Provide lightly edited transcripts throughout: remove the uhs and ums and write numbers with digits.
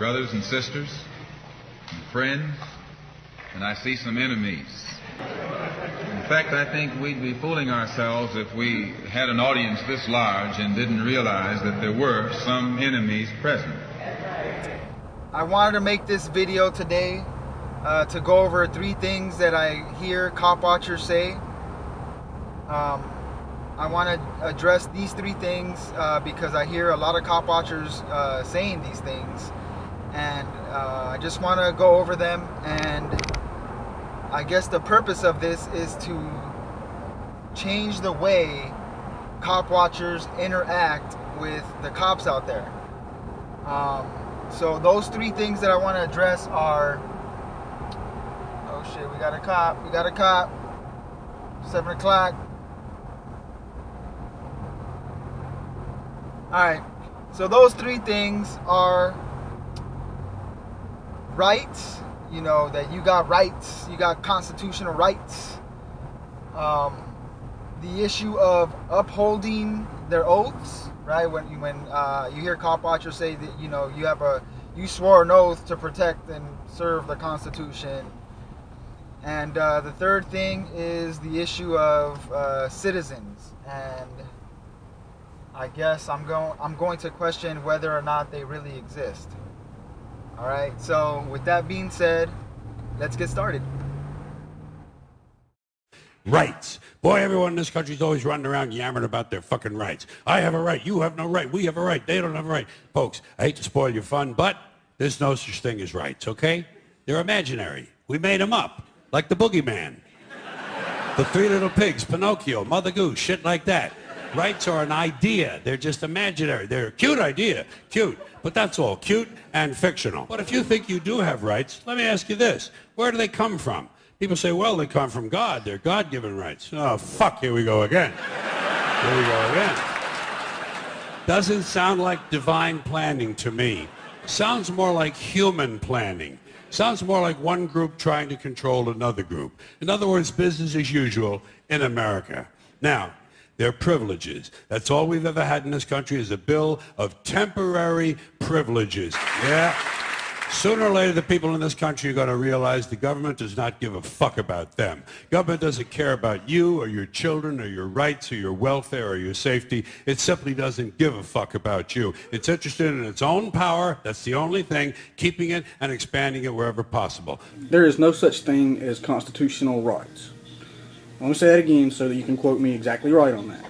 brothers and sisters, and friends, and I see some enemies. In fact, I think we'd be fooling ourselves if we had an audience this large and didn't realize that there were some enemies present. I wanted to make this video today to go over 3 things that I hear cop watchers say. I want to address these 3 things because I hear a lot of cop watchers saying these things, and I just want to go over them. And I guess the purpose of this is to change the way cop watchers interact with the cops out there. So those 3 things that I want to address are, oh shit, we got a cop, 7 o'clock. Alright, so those 3 things are rights, you know, that you got rights, you got constitutional rights. The issue of upholding their oaths, right? When you hear cop watchers say that, you know, you swore an oath to protect and serve the Constitution. And the 3rd thing is the issue of citizens, and I guess I'm going to question whether or not they really exist. All right, so with that being said, let's get started. Rights. Boy, everyone in this country's always running around yammering about their fucking rights. I have a right, you have no right, we have a right, they don't have a right. Folks, I hate to spoil your fun, but there's no such thing as rights, okay? They're imaginary. We made them up, like the boogeyman. The 3 Little Pigs, Pinocchio, Mother Goose, shit like that. Rights are an idea. They're just imaginary. They're a cute idea. Cute. But that's all. Cute and fictional. But if you think you do have rights, let me ask you this. Where do they come from? People say, well, they come from God. They're God-given rights. Oh, fuck. Here we go again. Here we go again. Doesn't sound like divine planning to me. Sounds more like human planning. Sounds more like one group trying to control another group. In other words, business as usual in America. Now, their privileges. That's all we've ever had in this country is a bill of temporary privileges. Yeah. Sooner or later, the people in this country are going to realize the government does not give a fuck about them. Government doesn't care about you or your children or your rights or your welfare or your safety. It simply doesn't give a fuck about you. It's interested in its own power. That's the only thing, keeping it and expanding it wherever possible. There is no such thing as constitutional rights. Let me say that again so that you can quote me exactly right on that.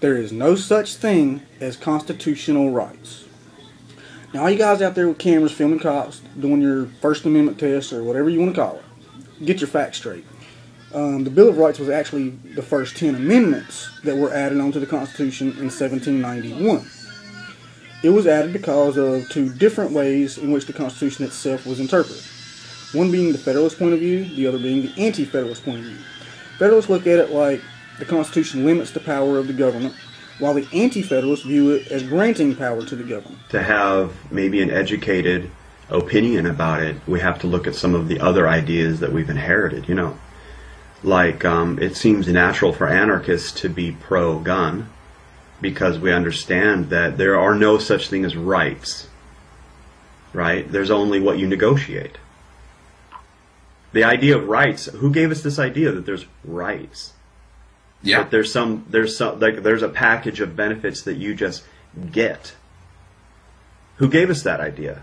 There is no such thing as constitutional rights. Now, all you guys out there with cameras filming cops, doing your First Amendment test or whatever you want to call it, get your facts straight. The Bill of Rights was actually the first 10 amendments that were added onto the Constitution in 1791. It was added because of 2 different ways in which the Constitution itself was interpreted. One being the Federalist point of view, the other being the Anti-Federalist point of view. Federalists look at it like the Constitution limits the power of the government, while the Anti-Federalists view it as granting power to the government. To have maybe an educated opinion about it, we have to look at some of the other ideas that we've inherited, you know. Like, it seems natural for anarchists to be pro-gun because we understand that there are no such thing as rights, right? There's only what you negotiate. The idea of rights, who gave us this idea that there's rights? Yeah. That there's a package of benefits that you just get. Who gave us that idea?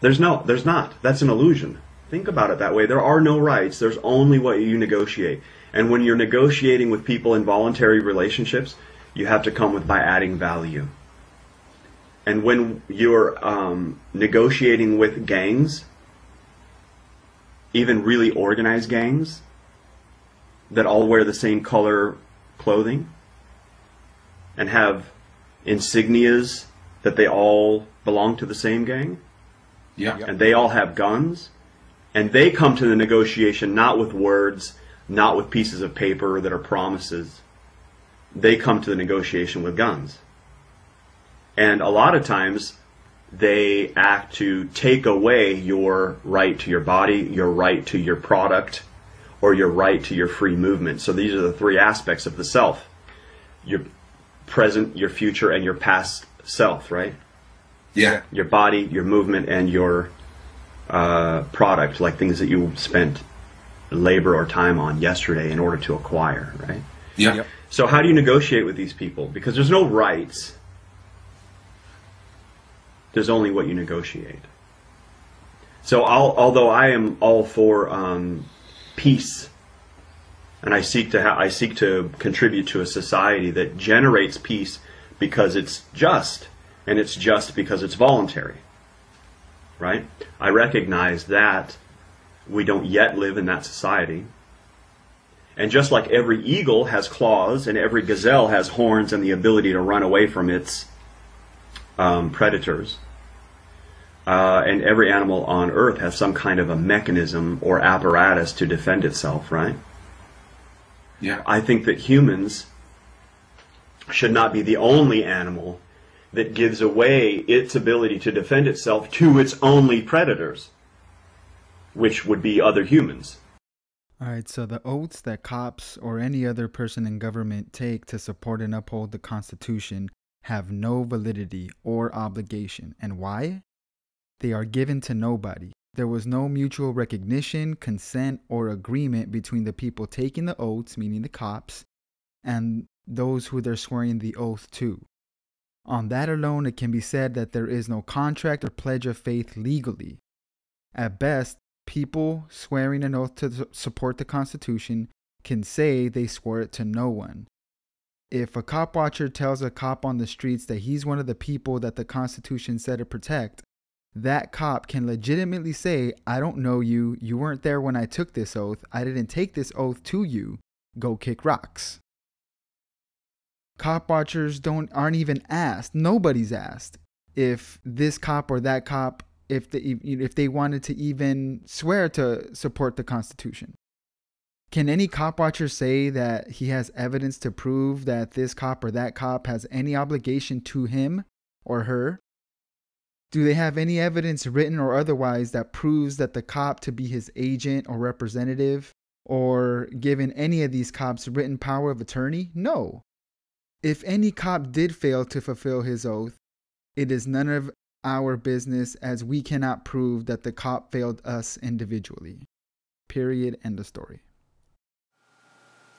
There's not. That's an illusion. Think about it that way. There are no rights. There's only what you negotiate. And when you're negotiating with people in voluntary relationships, you have to come by adding value. And when you're negotiating with gangs, even really organized gangs that all wear the same color clothing and have insignias that they all belong to the same gang, and they all have guns, and they come to the negotiation not with words, not with pieces of paper that are promises. They come to the negotiation with guns. And a lot of times they act to take away your right to your body, your right to your product, or your right to your free movement. So these are the 3 aspects of the self. Your present, your future, and your past self, right? Yeah. Your body, your movement, and your product, like things that you spent labor or time on yesterday in order to acquire, right? Yeah. Yep. So how do you negotiate with these people? Because there's no rights. There's only what you negotiate. So although I am all for peace, and I seek to contribute to a society that generates peace because it's just, and it's just because it's voluntary, right? I recognize that we don't yet live in that society. And just like every eagle has claws and every gazelle has horns and the ability to run away from its predators, and every animal on earth has some kind of a mechanism or apparatus to defend itself, right? Yeah. I think that humans should not be the only animal that gives away its ability to defend itself to its only predators, which would be other humans. All right, so the oaths that cops or any other person in government take to support and uphold the Constitution have no validity or obligation. And why? They are given to nobody. There was no mutual recognition, consent, or agreement between the people taking the oaths, meaning the cops, and those who they're swearing the oath to. On that alone, it can be said that there is no contract or pledge of faith legally. At best, people swearing an oath to support the Constitution can say they swore it to no one. If a cop watcher tells a cop on the streets that he's one of the people that the Constitution said to protect, that cop can legitimately say, I don't know you, you weren't there when I took this oath, I didn't take this oath to you, go kick rocks. Cop watchers aren't even asked, nobody's asked, if this cop or that cop, if they wanted to even swear to support the Constitution. Can any cop watcher say that he has evidence to prove that this cop or that cop has any obligation to him or her? Do they have any evidence, written or otherwise, that proves that the cop to be his agent or representative, or given any of these cops written power of attorney? No. If any cop did fail to fulfill his oath, it is none of our business, as we cannot prove that the cop failed us individually. Period. End of story.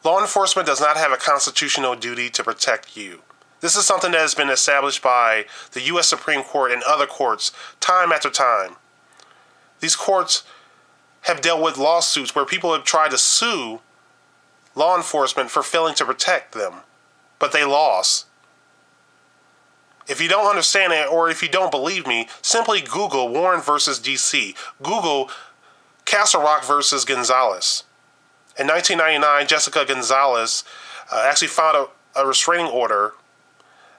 Law enforcement does not have a constitutional duty to protect you. This is something that has been established by the U.S. Supreme Court and other courts time after time. These courts have dealt with lawsuits where people have tried to sue law enforcement for failing to protect them, but they lost. If you don't understand it, or if you don't believe me, simply Google Warren versus D.C. Google Castle Rock versus Gonzalez. In 1999, Jessica Gonzalez actually filed a restraining order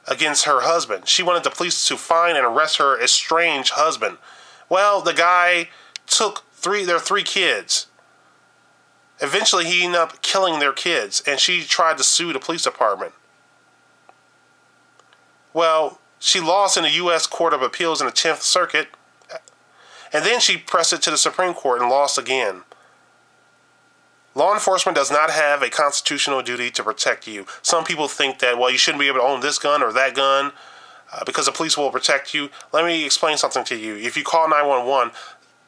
against her husband. She wanted the police to find and arrest her estranged husband. Well, the guy took their three kids. Eventually, he ended up killing their kids, and she tried to sue the police department. Well, she lost in the U.S. Court of Appeals in the 10th Circuit, and then she pressed it to the Supreme Court and lost again. Law enforcement does not have a constitutional duty to protect you. Some people think that, well, you shouldn't be able to own this gun or that gun because the police will protect you. Let me explain something to you. If you call 911,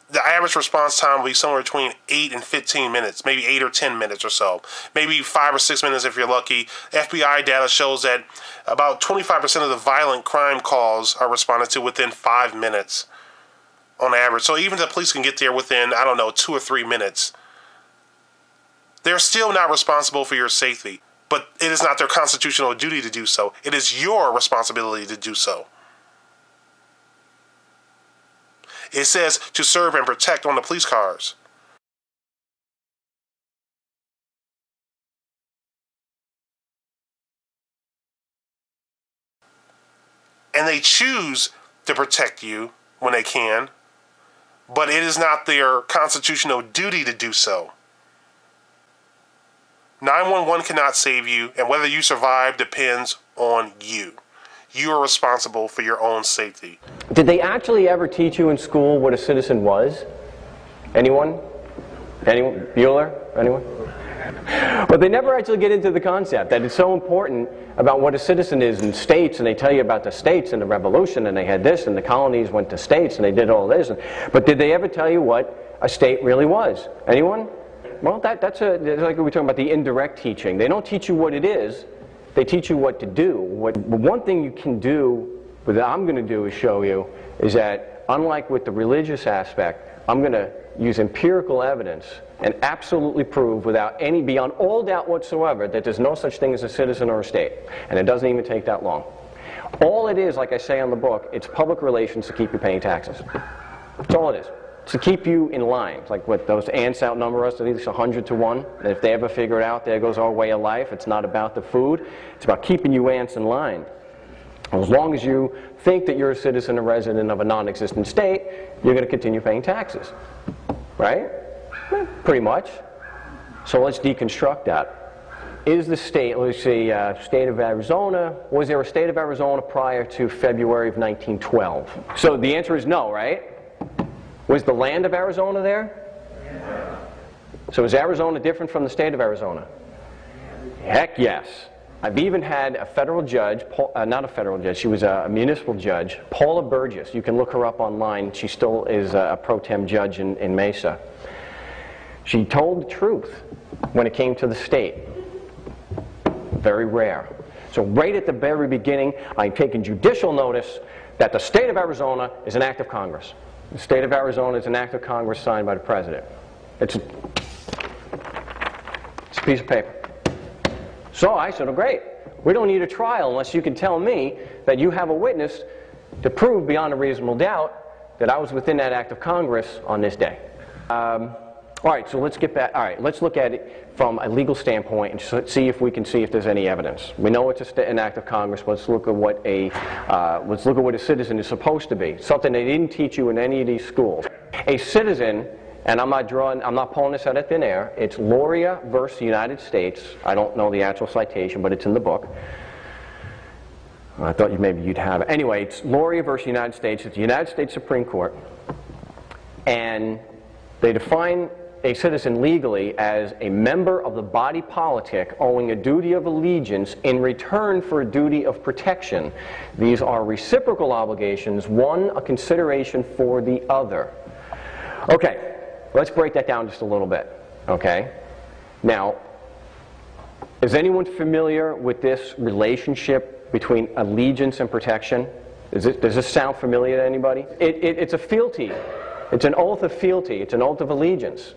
the average response time will be somewhere between 8 and 15 minutes, maybe 8 or 10 minutes or so, maybe 5 or 6 minutes if you're lucky. FBI data shows that about 25% of the violent crime calls are responded to within 5 minutes on average. So even the police can get there within, 2 or 3 minutes. They're still not responsible for your safety, but it is not their constitutional duty to do so. It is your responsibility to do so. It says to serve and protect on the police cars. And they choose to protect you when they can, but it is not their constitutional duty to do so. 911 cannot save you, and whether you survive depends on you. You are responsible for your own safety. Did they actually ever teach you in school what a citizen was? Anyone? Anyone? Bueller? Anyone? But they never actually get into the concept that it's so important about what a citizen is in states, and they tell you about the states and the revolution, and they had this, and the colonies went to states, and they did all this. But did they ever tell you what a state really was? Anyone? Well, that's like we were talking about the indirect teaching. They don't teach you what it is, they teach you what to do. One thing you can do, what I'm going to do is show you, is that unlike with the religious aspect, I'm going to use empirical evidence and absolutely prove beyond all doubt whatsoever that there's no such thing as a citizen or a state. And it doesn't even take that long. All it is, like I say on the book, it's public relations to keep you paying taxes. That's all it is. To keep you in line. It's like what those ants outnumber us at least 100 to 1. And if they ever figure it out, there goes our way of life. It's not about the food. It's about keeping you ants in line. As long as you think that you're a citizen or resident of a non-existent state, you're going to continue paying taxes. Right? Pretty much. So let's deconstruct that. Is the state, let's see, state of Arizona, was there a state of Arizona prior to February of 1912? So the answer is no, right? Was the land of Arizona there? Yeah. So is Arizona different from the state of Arizona? Heck yes. I've even had a federal judge, not a federal judge, she was a municipal judge, Paula Burgess. You can look her up online. She still is a pro tem judge in Mesa. She told the truth when it came to the state. Very rare. So right at the very beginning, I'm taking judicial notice that the state of Arizona is an act of Congress. The state of Arizona is an act of Congress signed by the president. It's a piece of paper. So I said, oh great, we don't need a trial unless you can tell me that you have a witness to prove beyond a reasonable doubt that I was within that act of Congress on this day. All right, so let's get back. All right, let's look at it from a legal standpoint and see if we can see if there's any evidence. We know it's an act of Congress. Let's look at what a citizen is supposed to be. Something they didn't teach you in any of these schools. A citizen, and I'm not pulling this out of thin air. It's Loria versus United States. I don't know the actual citation, but it's in the book. I thought maybe you'd have it. Anyway, it's Loria versus United States. It's the United States Supreme Court, and they define a citizen legally as a member of the body politic owing a duty of allegiance in return for a duty of protection. These are reciprocal obligations, one a consideration for the other. Okay, let's break that down just a little bit. Okay, now, is anyone familiar with this relationship between allegiance and protection? Does this sound familiar to anybody? It's a fealty. It's an oath of fealty. It's an oath of allegiance.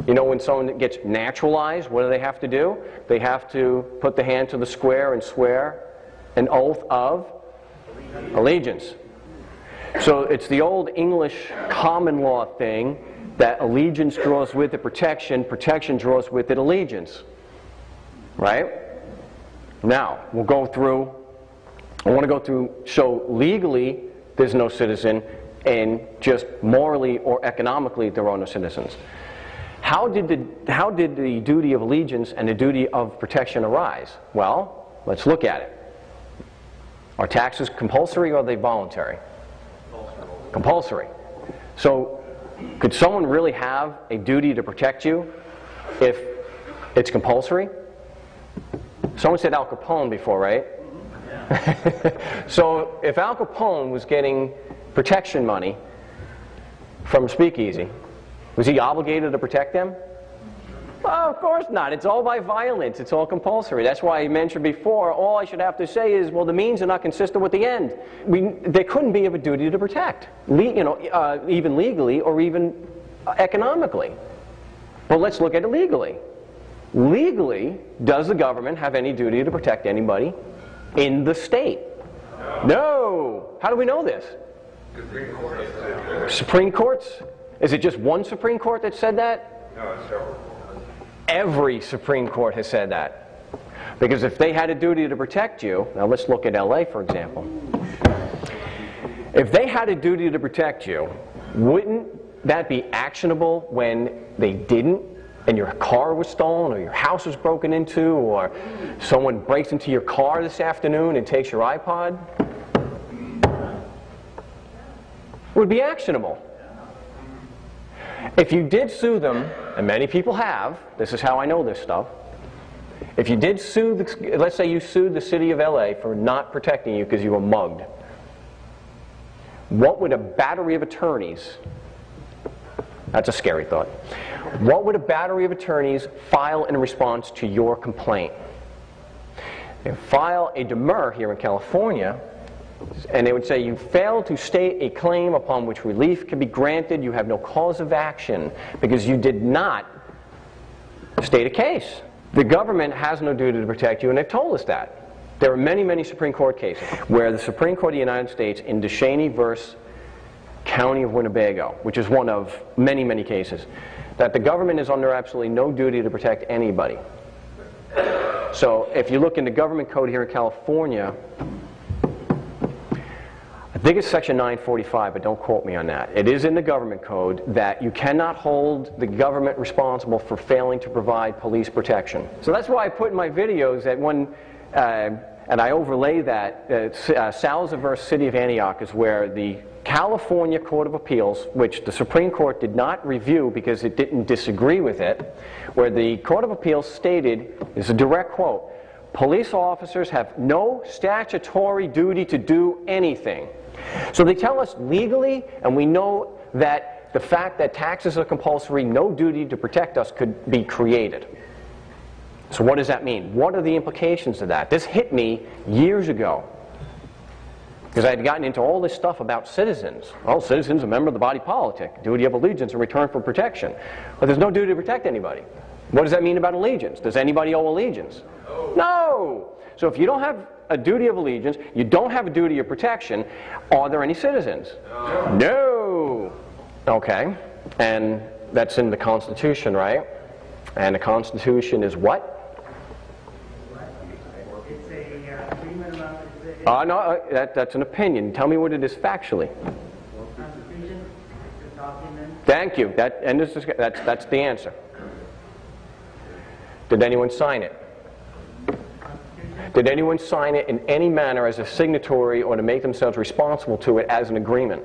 You know, when someone gets naturalized, what do they have to do? They have to put the hand to the square and swear an oath of allegiance. So it's the old English common law thing that allegiance draws with it protection, protection draws with it allegiance. Right? Now, we'll go through, I want to go through, so legally there's no citizen, and just morally or economically there are no citizens. How did the duty of allegiance and the duty of protection arise? Well, let's look at it. Are taxes compulsory or are they voluntary? Compulsory. So, could someone really have a duty to protect you if it's compulsory? Someone said Al Capone before, right? Yeah. So, if Al Capone was getting protection money from Speakeasy, was he obligated to protect them? Well, of course not. It's all by violence. It's all compulsory. That's why I mentioned before, all I should have to say is, well, the means are not consistent with the end. There couldn't be of a duty to protect, even legally or even economically. But let's look at it legally. Legally, does the government have any duty to protect anybody in the state? No. How do we know this? Supreme Courts? Is it just one Supreme Court that said that? No, it's several. Every Supreme Court has said that. Because if they had a duty to protect you, now let's look at LA for example. If they had a duty to protect you, wouldn't that be actionable when they didn't, and your car was stolen, or your house was broken into, or someone breaks into your car this afternoon and takes your iPod? It would be actionable. If you did sue them, and many people have, this is how I know this stuff, if you did sue, let's say you sued the city of LA for not protecting you because you were mugged, what would a battery of attorneys, that's a scary thought, what would a battery of attorneys file in response to your complaint? They file a demur here in California, and they would say you failed to state a claim upon which relief can be granted, you have no cause of action because you did not state a case. The government has no duty to protect you, and they've told us that. There are many, many Supreme Court cases where the Supreme Court of the United States in DeShaney versus County of Winnebago, which is one of many, many cases, that the government is under absolutely no duty to protect anybody. So if you look in the government code here in California, I think it's section 945, but don't quote me on that. It is in the government code that you cannot hold the government responsible for failing to provide police protection. So that's why I put in my videos that when, and I overlay that, Salza versus City of Antioch is where the California Court of Appeals, which the Supreme Court did not review because it didn't disagree with it, where the Court of Appeals stated, this is a direct quote, police officers have no statutory duty to do anything. So they tell us legally, and we know that the fact that taxes are compulsory, no duty to protect us could be created. So what does that mean? What are the implications of that? This hit me years ago, because I had gotten into all this stuff about citizens. Oh, citizens, a member of the body politic, duty of allegiance in return for protection. But there's no duty to protect anybody. What does that mean about allegiance? Does anybody owe allegiance? No! So if you don't have a duty of allegiance, you don't have a duty of protection, are there any citizens? No! Okay, and that's in the Constitution, right? And the Constitution is what? No, that's an opinion. Tell me what it is factually. Constitution, the document. Thank you. That's the answer. Did anyone sign it? Did anyone sign it in any manner as a signatory or to make themselves responsible to it as an agreement?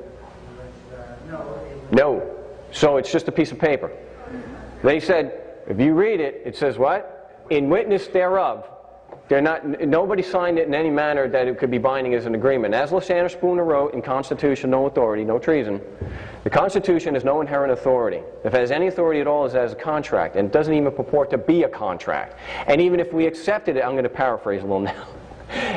No. No. So it's just a piece of paper. They said, if you read it, it says what? In witness thereof. Nobody signed it in any manner that it could be binding as an agreement. As Lysander Spooner wrote in Constitution, no authority, no treason. The Constitution has no inherent authority. If it has any authority at all, it's as a contract, and it doesn't even purport to be a contract. And even if we accepted it, I'm going to paraphrase a little now.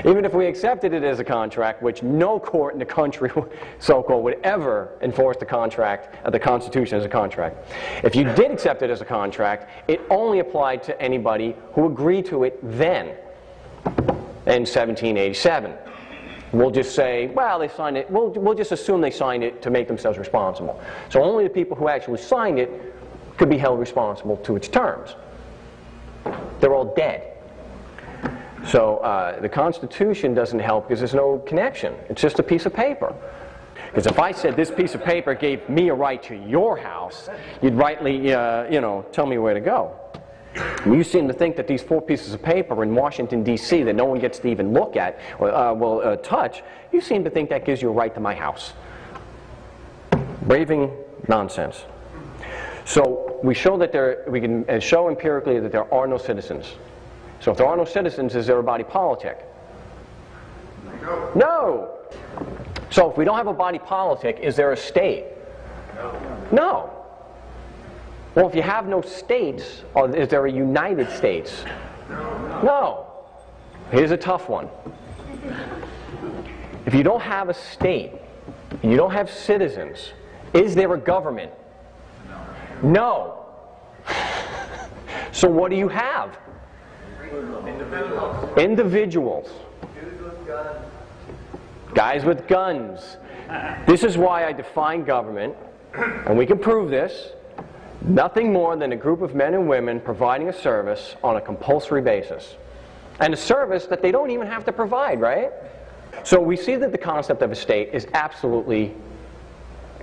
Even if we accepted it as a contract, which no court in the country, so-called, would ever enforce the contract, the Constitution as a contract. If you did accept it as a contract, it only applied to anybody who agreed to it then, in 1787. We'll just say, well, they signed it, we'll just assume they signed it to make themselves responsible. So only the people who actually signed it could be held responsible to its terms. They're all dead. So the Constitution doesn't help because there's no connection. It's just a piece of paper. Because if I said this piece of paper gave me a right to your house, you'd rightly, tell me where to go. You seem to think that these 4 pieces of paper in Washington, D.C. that no one gets to even look at or touch, you seem to think that gives you a right to my house. Raving nonsense. So we show that we can show empirically that there are no citizens. So if there are no citizens, is there a body politic? No. No. So if we don't have a body politic, is there a state? No. No. Well, if you have no states, is there a United States? No. Here's a tough one. If you don't have a state, and you don't have citizens, is there a government? No. So what do you have? Individuals. Guys with guns. This is why I define government, and we can prove this. Nothing more than a group of men and women providing a service on a compulsory basis. And a service that they don't even have to provide, right? So we see that the concept of a state is absolutely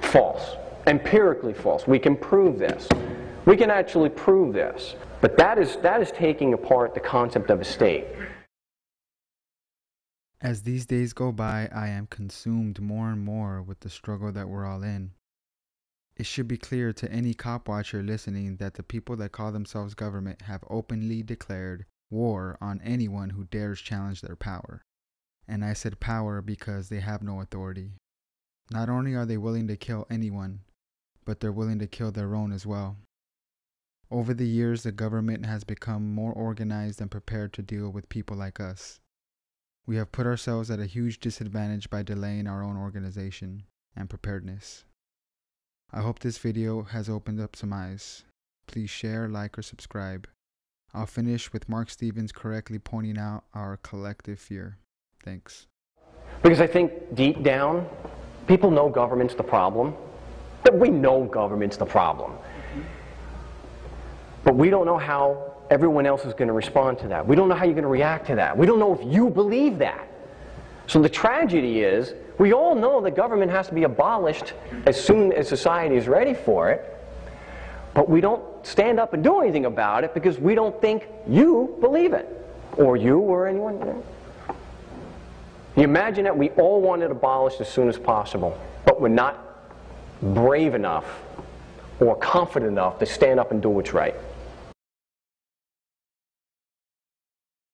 false, empirically false. We can prove this. We can actually prove this. But that is taking apart the concept of a state. As these days go by, I am consumed more and more with the struggle that we're all in. It should be clear to any cop watcher listening that the people that call themselves government have openly declared war on anyone who dares challenge their power. And I said power because they have no authority. Not only are they willing to kill anyone, but they're willing to kill their own as well. Over the years, the government has become more organized and prepared to deal with people like us. We have put ourselves at a huge disadvantage by delaying our own organization and preparedness. I hope this video has opened up some eyes. Please share, like, or subscribe. I'll finish with Mark Stevens correctly pointing out our collective fear. Thanks. Because I think deep down, people know government's the problem. That we know government's the problem. But we don't know how everyone else is going to respond to that. We don't know how you're going to react to that. We don't know if you believe that. So the tragedy is, we all know that government has to be abolished as soon as society is ready for it, but we don't stand up and do anything about it because we don't think you believe it, or you or anyone. You imagine that we all want it abolished as soon as possible, but we're not brave enough or confident enough to stand up and do what's right.